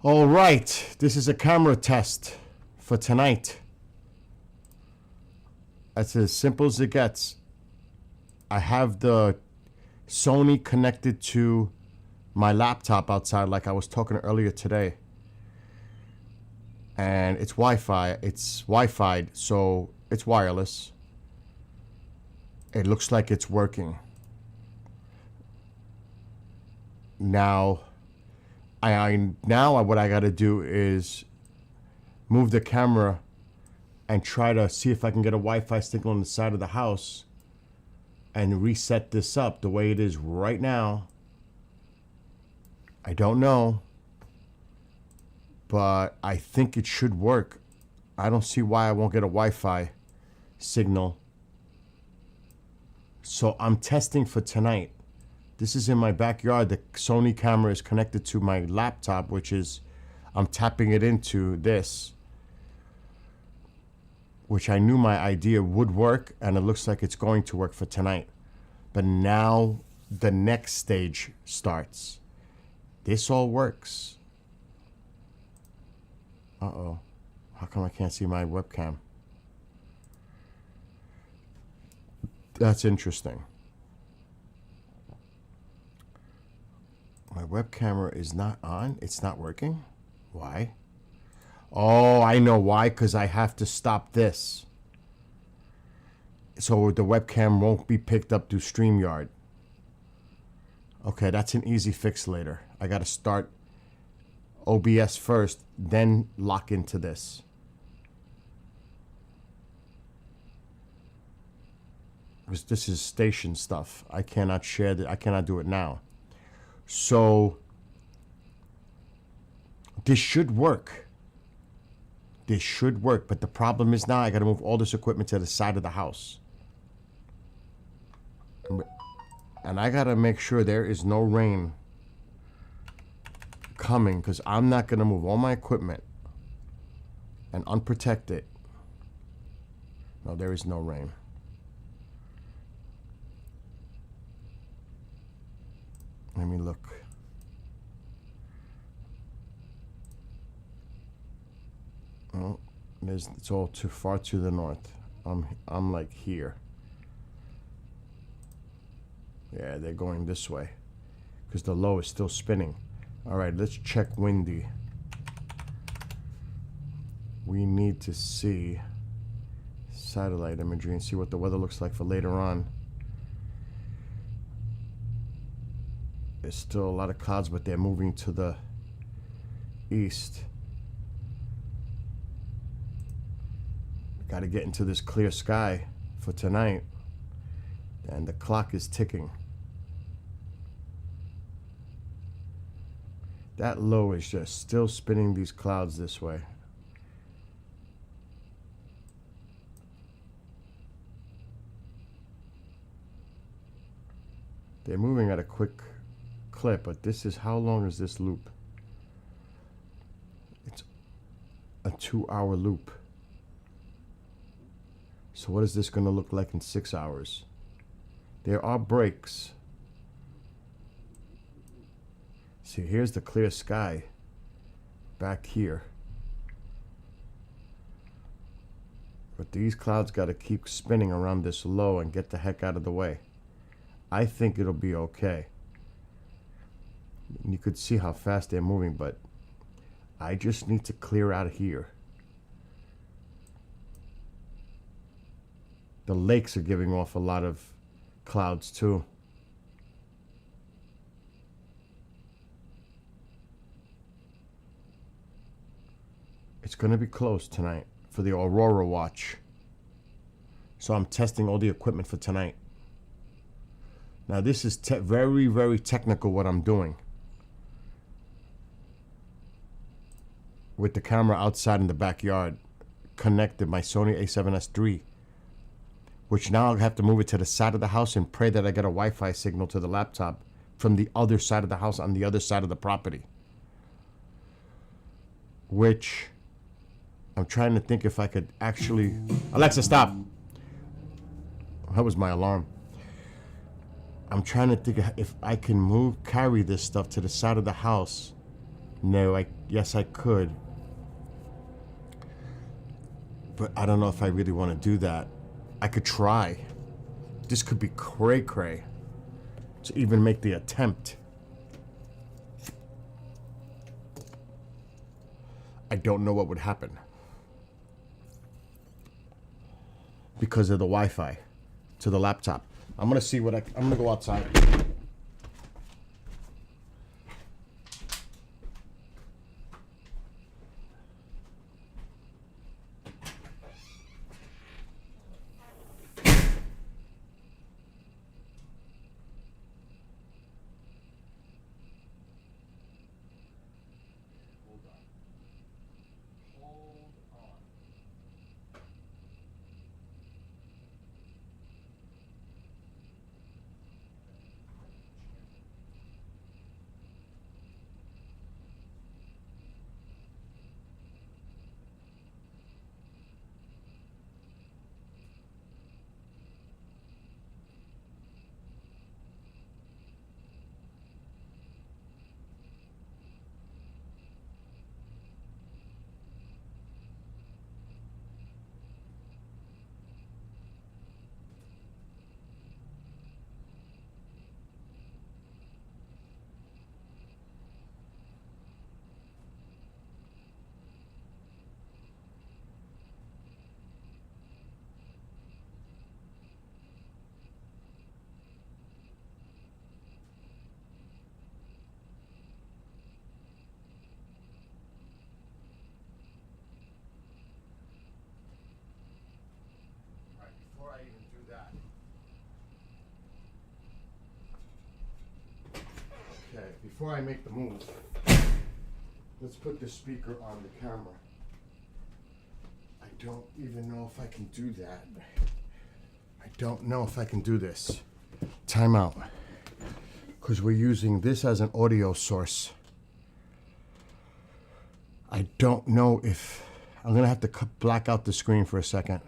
All right, this is a camera test for tonight. That's as simple as it gets. I have the Sony connected to my laptop outside like I was talking earlier today. And it's Wi-Fi. It's Wi-Fi'd, so it's wireless. It looks like it's working. Now, what I got to do is move the camera and try to see if I can get a Wi-Fi signal on the side of the house and reset this up the way it is right now. I don't know, but I think it should work. I don't see why I won't get a Wi-Fi signal. So I'm testing for tonight. This is in my backyard. The Sony camera is connected to my laptop, which is, I'm tapping it into this, which I knew my idea would work, and it looks like it's going to work for tonight. But now the next stage starts. This all works. Uh-oh. How come I can't see my webcam? That's interesting. My web camera is not on. It's not working. Why? Oh, I know why. Because I have to stop this. So the webcam won't be picked up through StreamYard. Okay, that's an easy fix later. I got to start OBS first, then lock into this. Because this is station stuff. I cannot share that. I cannot do it now. So this should work. This should work. But the problem is now I got to move all this equipment to the side of the house. And I got to make sure there is no rain coming, because I'm not going to move all my equipment and unprotect it. No, there is no rain. Let me look. Oh, it's all too far to the north. I'm like here. Yeah, they're going this way because the low is still spinning. All right, let's check windy. We need to see satellite imagery and see what the weather looks like for later on. There's still a lot of clouds, but they're moving to the east. Got to get into this clear sky for tonight. And the clock is ticking. That low is just still spinning these clouds this way. They're moving at a quick clip, but this is, how long is this loop? It's a 2-hour loop. So what is this going to look like in 6 hours? There are breaks. See, here's the clear sky back here. But these clouds got to keep spinning around this low and get the heck out of the way. I think it'll be okay. And you could see how fast they're moving, but I just need to clear out of here. The lakes are giving off a lot of clouds too. It's going to be close tonight for the Aurora watch. So I'm testing all the equipment for tonight. Now this is very, very technical what I'm doing. With the camera outside in the backyard, connected my Sony a7S III, which now I'll have to move it to the side of the house and pray that I get a Wi-Fi signal to the laptop from the other side of the house on the other side of the property. Which I'm trying to think if I could actually... Alexa, stop! That was my alarm. I'm trying to think if I can carry this stuff to the side of the house No, yes, I could. But I don't know if I really want to do that. I could try. This could be cray-cray to even make the attempt. I don't know what would happen because of the Wi-Fi to the laptop. I'm gonna see what I'm gonna go outside. Before I even do that. Okay, before I make the move, let's put the speaker on the camera. I don't even know if I can do that. I don't know if I can do this. Time out. Because we're using this as an audio source. I don't know if... I'm going to have to black out the screen for a second.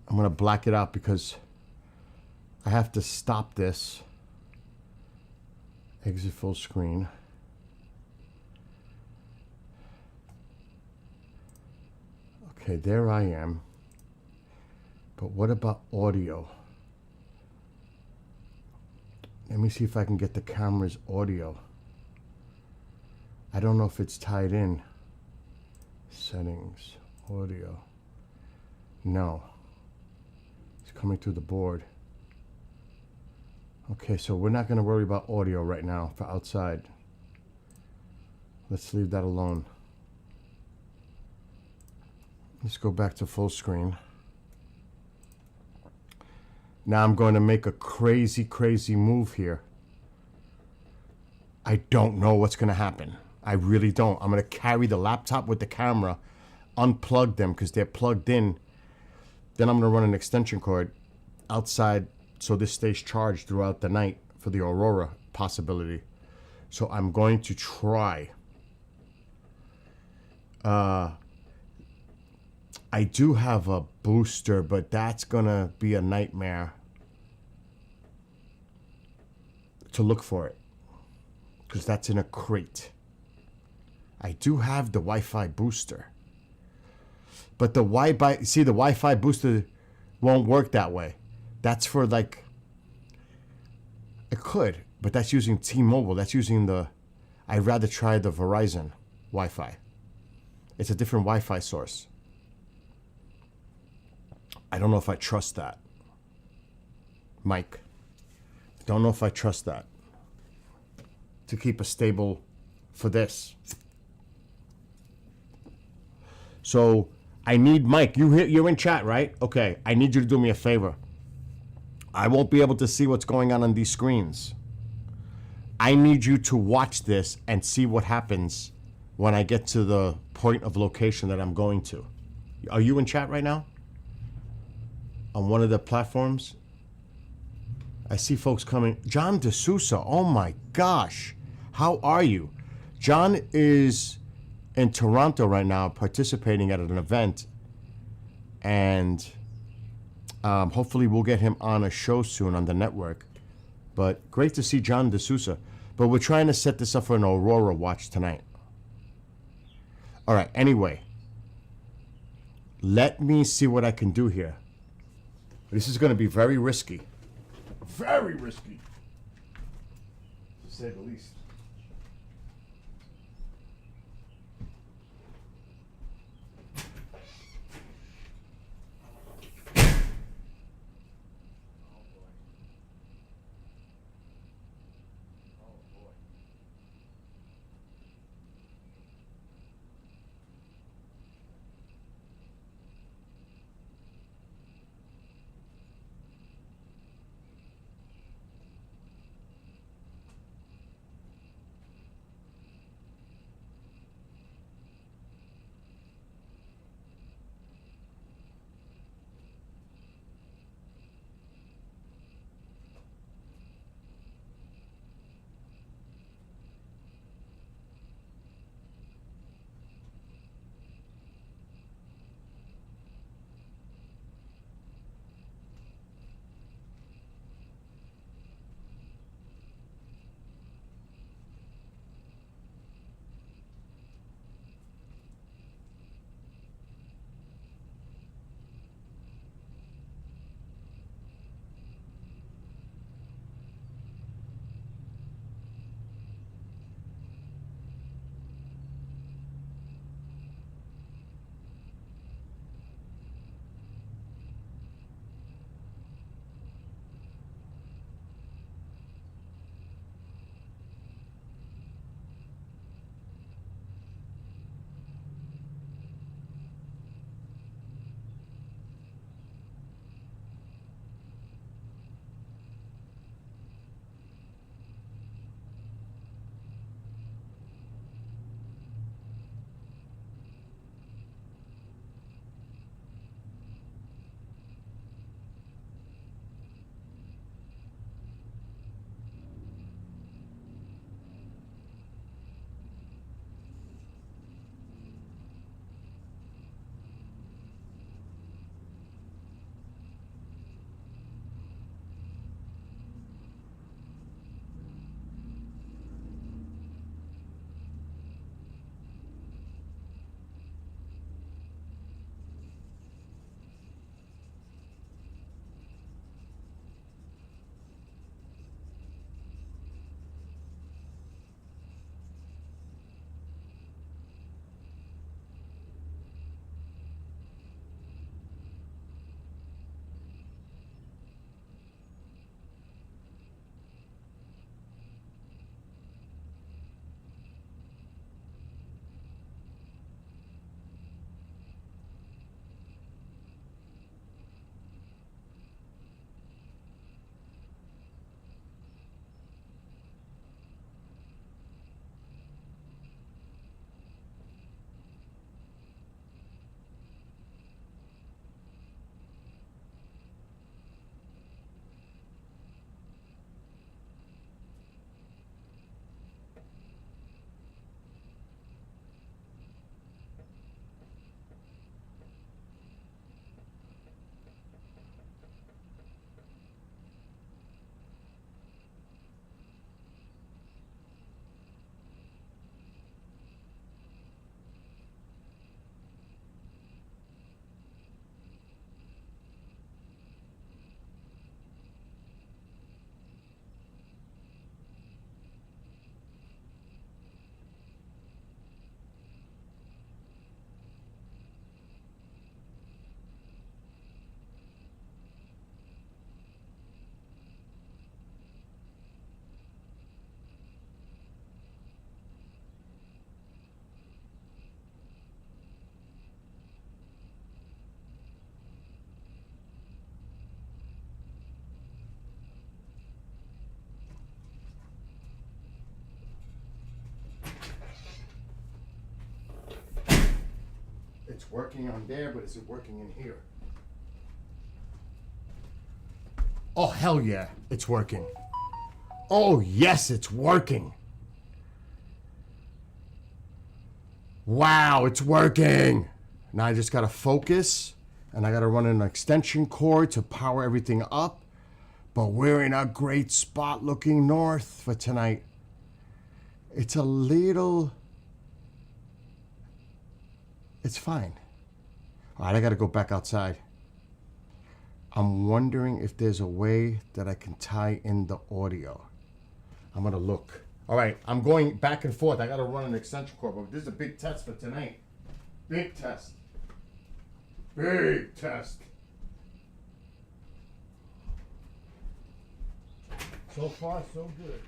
I'm going to black it out because I have to stop this. Exit full screen. Okay, there I am. But what about audio? Let me see if I can get the camera's audio. I don't know if it's tied in. Settings, audio. No. It's coming through the board. Okay, so we're not going to worry about audio right now for outside. Let's leave that alone. Let's go back to full screen. Now I'm going to make a crazy, crazy move here. I don't know what's going to happen. I really don't. I'm going to carry the laptop with the camera, unplug them because they're plugged in. Then I'm going to run an extension cord outside so this stays charged throughout the night for the Aurora possibility. So I'm going to try. I do have a booster, but that's going to be a nightmare to look for it because that's in a crate. I do have the Wi-Fi booster. But the Wi-Fi, see, the Wi-Fi booster won't work that way. That's for like, it could, but that's using T-Mobile. That's using the, I'd rather try the Verizon Wi-Fi. It's a different Wi-Fi source. I don't know if I trust that. Mike, don't know if I trust that to keep a stable for this. So I need Mike. You're in chat, right? Okay. I need you to do me a favor. I won't be able to see what's going on these screens. I need you to watch this and see what happens when I get to the point of location that I'm going to. Are you in chat right now? On one of the platforms? I see folks coming. John D'Souza. Oh my gosh. How are you? John is in Toronto right now participating at an event. And hopefully we'll get him on a show soon on the network. But great to see John D'Souza. But we're trying to set this up for an Aurora watch tonight. All right, anyway. Let me see what I can do here. This is going to be very risky. Very risky. To say the least. It's working on there, but is it working in here? Oh, hell yeah, it's working. Oh, yes, it's working. Wow, it's working. Now I just gotta focus, and I gotta run an extension cord to power everything up. But we're in a great spot looking north for tonight. It's a little... It's fine. All right, I got to go back outside. I'm wondering if there's a way that I can tie in the audio. I'm going to look. All right, I'm going back and forth. I got to run an extension cord, but this is a big test for tonight. Big test. Big test. So far, so good.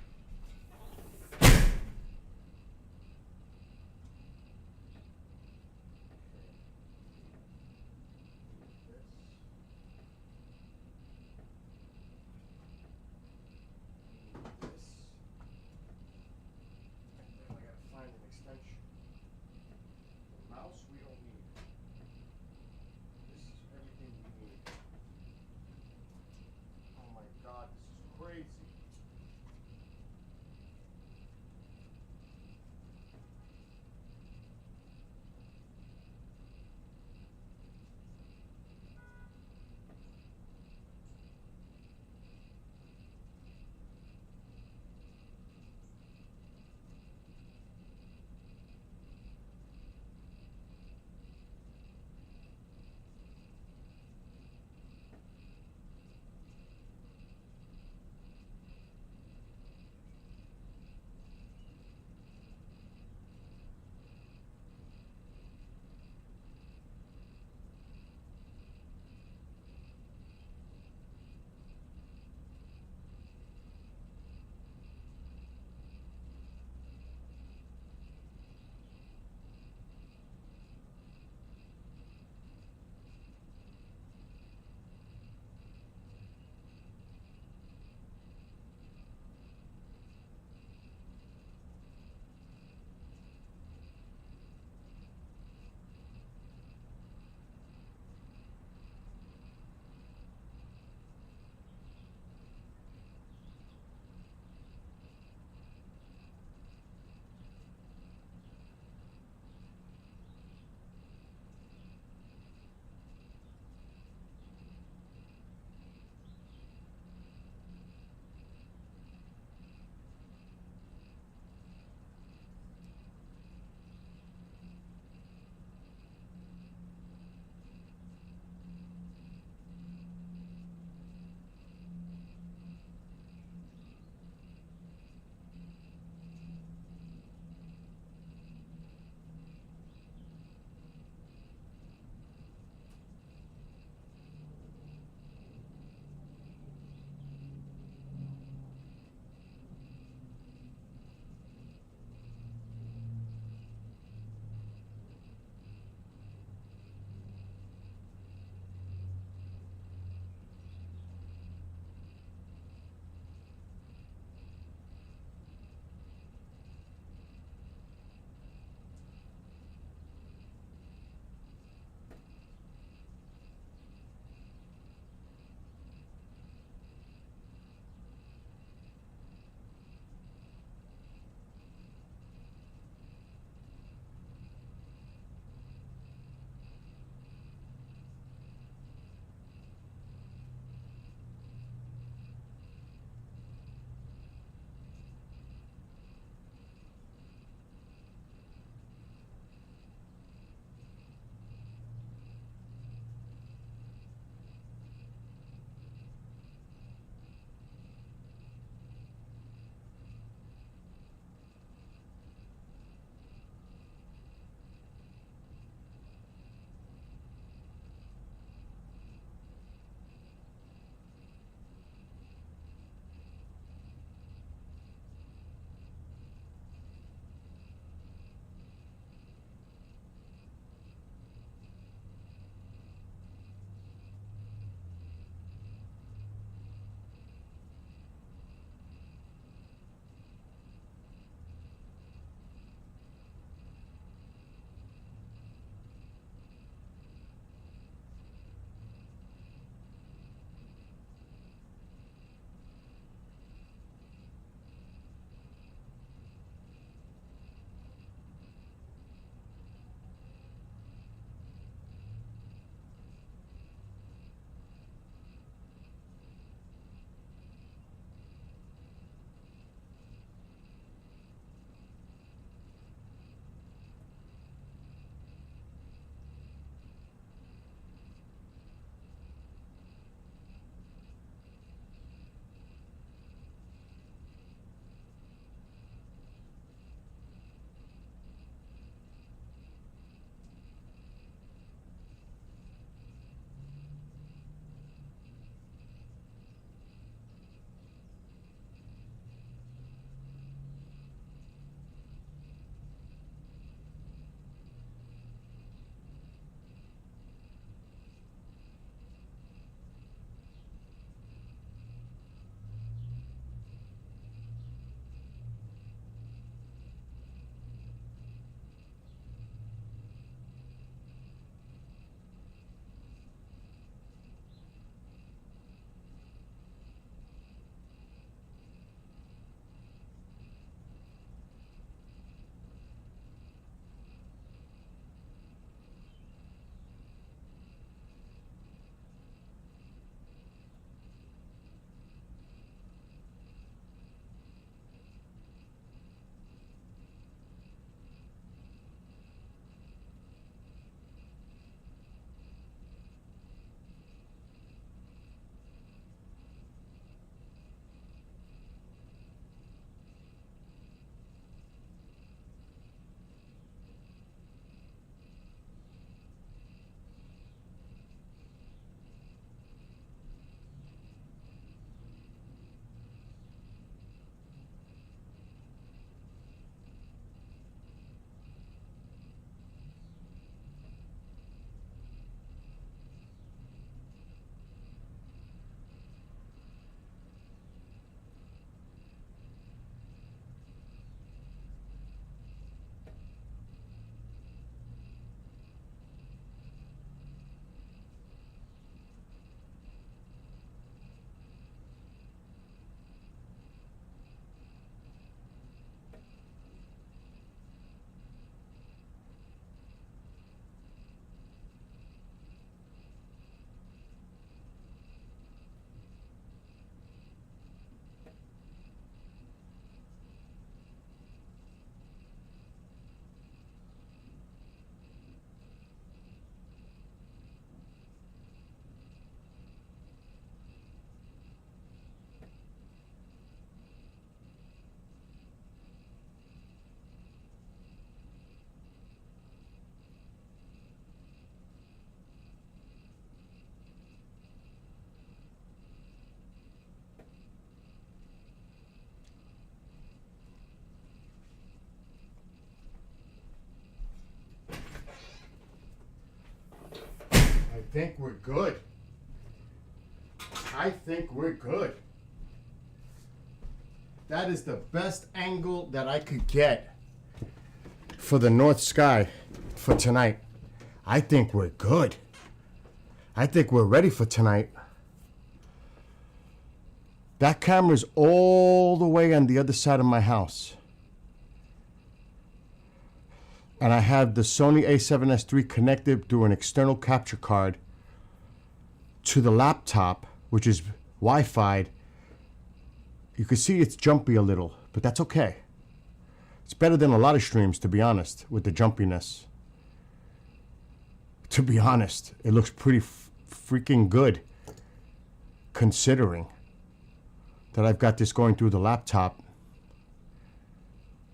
think we're good. I think we're good. That is the best angle that I could get for the north sky for tonight. I think we're good. I think we're ready for tonight. That camera's all the way on the other side of my house. And I have the Sony a7S III connected through an external capture card to the laptop, which is Wi-Fi'd. You can see it's jumpy a little, but that's okay. It's better than a lot of streams, to be honest, with the jumpiness. To be honest, it looks pretty freaking good, considering that I've got this going through the laptop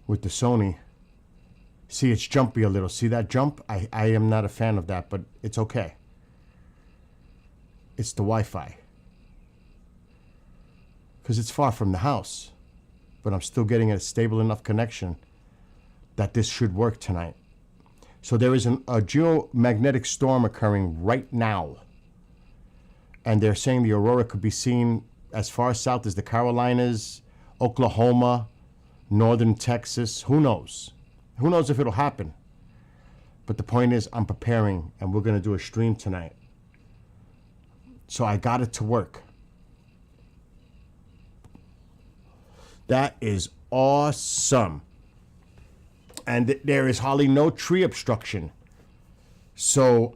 with the Sony. See, it's jumpy a little. See that jump? I am not a fan of that, but it's okay. It's the Wi-Fi. Because it's far from the house. But I'm still getting a stable enough connection that this should work tonight. So there is a geomagnetic storm occurring right now. And they're saying the Aurora could be seen as far south as the Carolinas, Oklahoma, northern Texas. Who knows? Who knows if it'll happen? But the point is, I'm preparing, and we're going to do a stream tonight. So I got it to work. That is awesome. And there is hardly no tree obstruction. So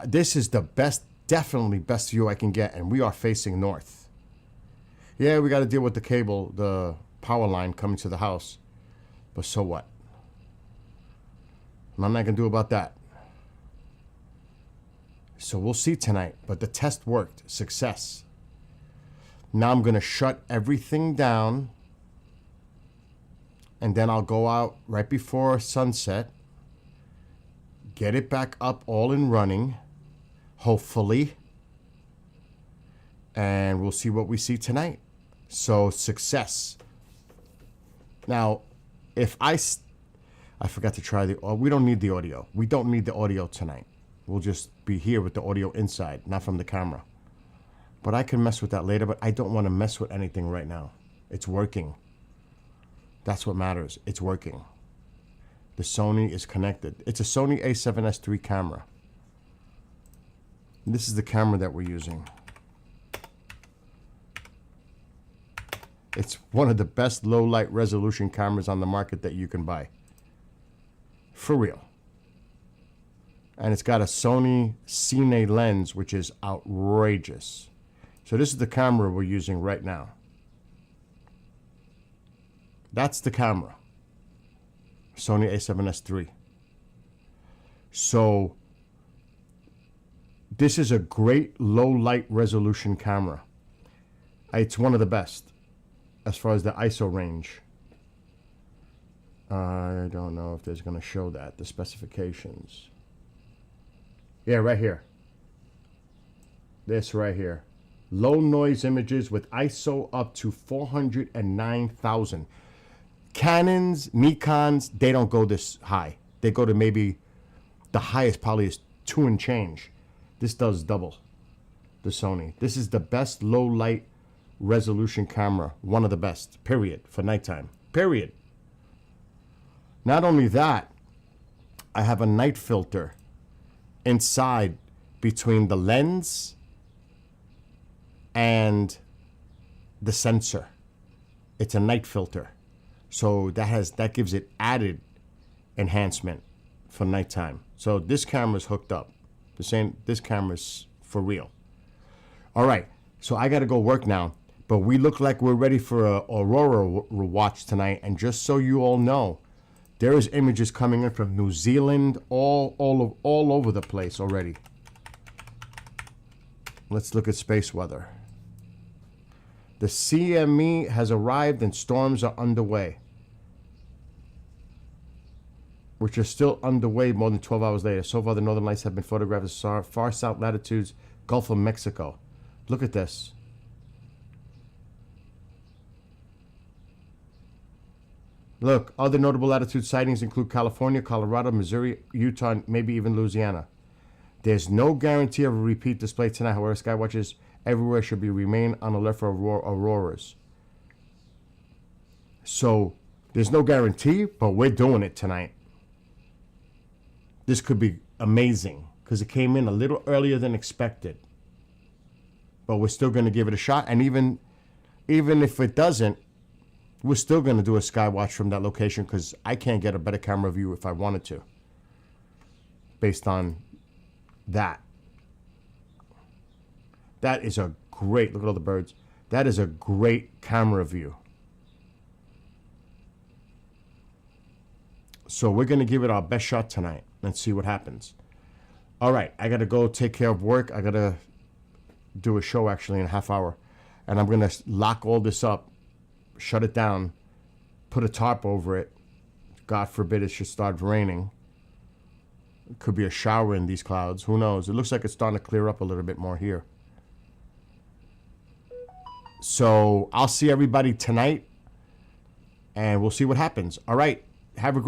this is the best, definitely best view I can get, and we are facing north. Yeah, we got to deal with the cable, the power line coming to the house. But so what? Nothing I can do about that. So we'll see tonight. But the test worked. Success. Now I'm going to shut everything down. And then I'll go out right before sunset. Get it back up all and running. Hopefully. And we'll see what we see tonight. So success. Now, if I forgot to try we don't need the audio. We don't need the audio tonight. We'll just be here with the audio inside, not from the camera. But I can mess with that later, but I don't want to mess with anything right now. It's working. That's what matters. It's working. The Sony is connected. It's a Sony a7S III camera. And this is the camera that we're using. It's one of the best low light resolution cameras on the market that you can buy. For real. And it's got a Sony Cine lens, which is outrageous. So this is the camera we're using right now. That's the camera. Sony a7S III. So this is a great low light resolution camera. It's one of the best as far as the ISO range. I don't know if there's going to show that, the specifications. Yeah, right here. This right here. Low noise images with ISO up to 409,000. Canons, Nikons, they don't go this high. They go to maybe the highest probably is 2 and change. This does double the Sony. This is the best low light resolution camera. One of the best, period, for nighttime. Period. Not only that, I have a night filter inside between the lens and the sensor. It's a night filter. So that gives it added enhancement for nighttime. So this camera's hooked up. This camera's for real. All right, so I got to go work now. But we look like we're ready for a Aurora watch tonight. And just so you all know, there is images coming in from New Zealand, all over the place already. Let's look at space weather. The CME has arrived and storms are underway, which are still underway more than 12 hours later. So far, the northern lights have been photographed as far south latitudes, Gulf of Mexico. Look at this. Look, other notable latitude sightings include California, Colorado, Missouri, Utah, and maybe even Louisiana. There's no guarantee of a repeat display tonight. However, skywatchers everywhere should be remain on alert for auroras. So there's no guarantee, but we're doing it tonight. This could be amazing because it came in a little earlier than expected. But we're still going to give it a shot. And even if it doesn't, we're still going to do a skywatch from that location because I can't get a better camera view if I wanted to. Based on that. That is a great, look at all the birds. That is a great camera view. So we're going to give it our best shot tonight and see what happens. All right, I got to go take care of work. I got to do a show actually in a half hour. And I'm going to lock all this up, shut it down, put a tarp over it. God forbid it should start raining. It could be a shower in these clouds. Who knows? It looks like it's starting to clear up a little bit more here. So I'll see everybody tonight and we'll see what happens. All right. Have a great